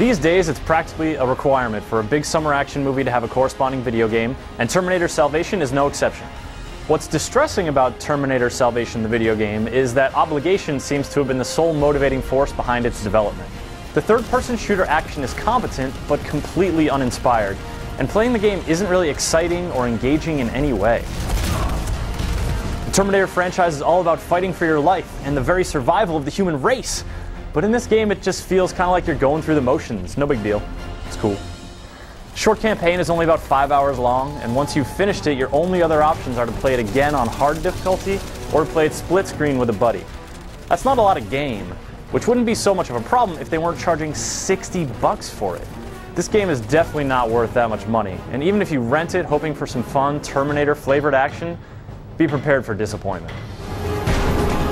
These days, it's practically a requirement for a big summer action movie to have a corresponding video game, and Terminator Salvation is no exception. What's distressing about Terminator Salvation, the video game, is that obligation seems to have been the sole motivating force behind its development. The third-person shooter action is competent, but completely uninspired, and playing the game isn't really exciting or engaging in any way. The Terminator franchise is all about fighting for your life and the very survival of the human race. But in this game, it just feels kind of like you're going through the motions. No big deal. It's cool. The short campaign is only about 5 hours long, and once you've finished it, your only other options are to play it again on hard difficulty or to play it split screen with a buddy. That's not a lot of game, which wouldn't be so much of a problem if they weren't charging $60 for it. This game is definitely not worth that much money, and even if you rent it hoping for some fun Terminator-flavored action, be prepared for disappointment.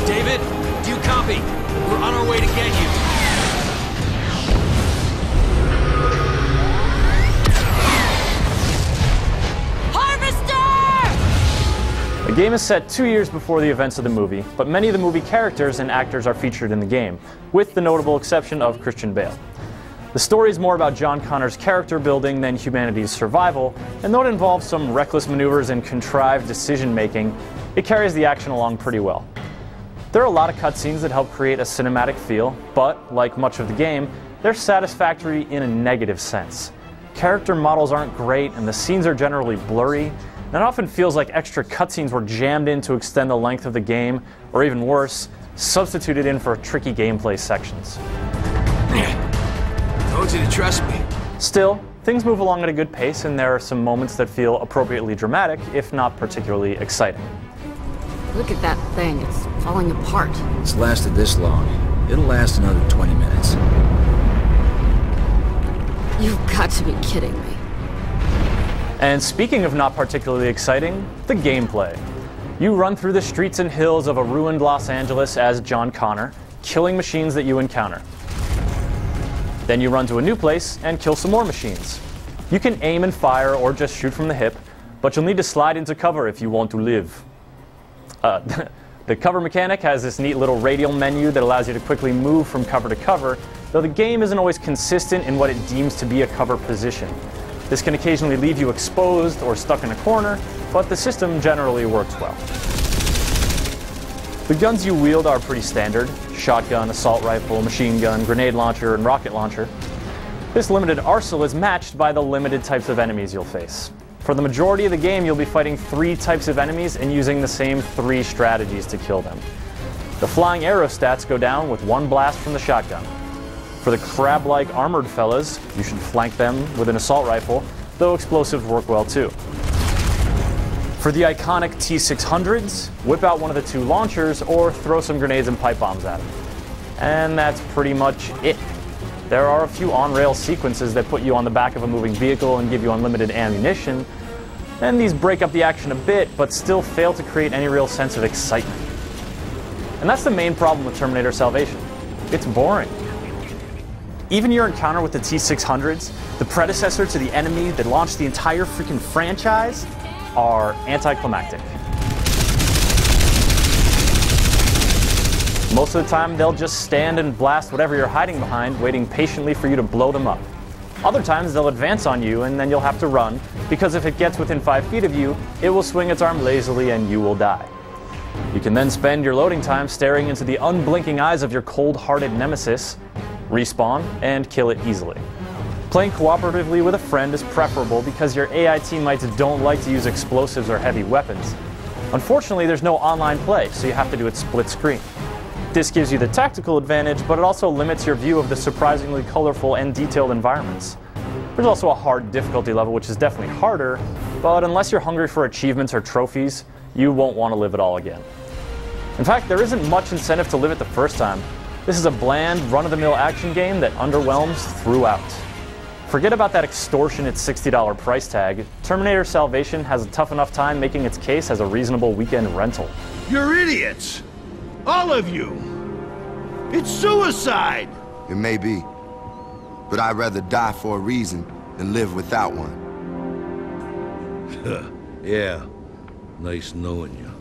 David, do you copy? We're on our way to get you. The game is set 2 years before the events of the movie, but many of the movie characters and actors are featured in the game, with the notable exception of Christian Bale. The story is more about John Connor's character building than humanity's survival, and though it involves some reckless maneuvers and contrived decision-making, it carries the action along pretty well. There are a lot of cutscenes that help create a cinematic feel, but, like much of the game, they're satisfactory in a negative sense. Character models aren't great, and the scenes are generally blurry, and it often feels like extra cutscenes were jammed in to extend the length of the game, or even worse, substituted in for tricky gameplay sections. Told you to trust me. Still, things move along at a good pace, and there are some moments that feel appropriately dramatic, if not particularly exciting. Look at that thing, it's falling apart. It's lasted this long. It'll last another 20 minutes. You've got to be kidding me. And speaking of not particularly exciting, the gameplay. You run through the streets and hills of a ruined Los Angeles as John Connor, killing machines that you encounter. Then you run to a new place and kill some more machines. You can aim and fire or just shoot from the hip, but you'll need to slide into cover if you want to live. The cover mechanic has this neat little radial menu that allows you to quickly move from cover to cover, though the game isn't always consistent in what it deems to be a cover position. This can occasionally leave you exposed or stuck in a corner, but the system generally works well. The guns you wield are pretty standard: shotgun, assault rifle, machine gun, grenade launcher, and rocket launcher. This limited arsenal is matched by the limited types of enemies you'll face. For the majority of the game, you'll be fighting 3 types of enemies and using the same 3 strategies to kill them. The flying arrow stats go down with 1 blast from the shotgun. For the crab-like armored fellas, you should flank them with an assault rifle, though explosives work well too. For the iconic T-600s, whip out one of the 2 launchers or throw some grenades and pipe bombs at them. And that's pretty much it. There are a few on-rail sequences that put you on the back of a moving vehicle and give you unlimited ammunition, and these break up the action a bit, but still fail to create any real sense of excitement. And that's the main problem with Terminator Salvation. It's boring. Even your encounter with the T-600s, the predecessor to the enemy that launched the entire freaking franchise, are anticlimactic. Most of the time, they'll just stand and blast whatever you're hiding behind, waiting patiently for you to blow them up. Other times, they'll advance on you, and then you'll have to run, because if it gets within 5 feet of you, it will swing its arm lazily and you will die. You can then spend your loading time staring into the unblinking eyes of your cold-hearted nemesis, respawn, and kill it easily. Playing cooperatively with a friend is preferable because your AI teammates don't like to use explosives or heavy weapons. Unfortunately, there's no online play, so you have to do it split screen. This gives you the tactical advantage, but it also limits your view of the surprisingly colorful and detailed environments. There's also a hard difficulty level, which is definitely harder, but unless you're hungry for achievements or trophies, you won't want to live it all again. In fact, there isn't much incentive to live it the first time. This is a bland, run-of-the-mill action game that underwhelms throughout. Forget about that extortionate $60 price tag. Terminator Salvation has a tough enough time making its case as a reasonable weekend rental. You're idiots! All of you! It's suicide! It may be, but I'd rather die for a reason than live without one. Yeah, nice knowing you.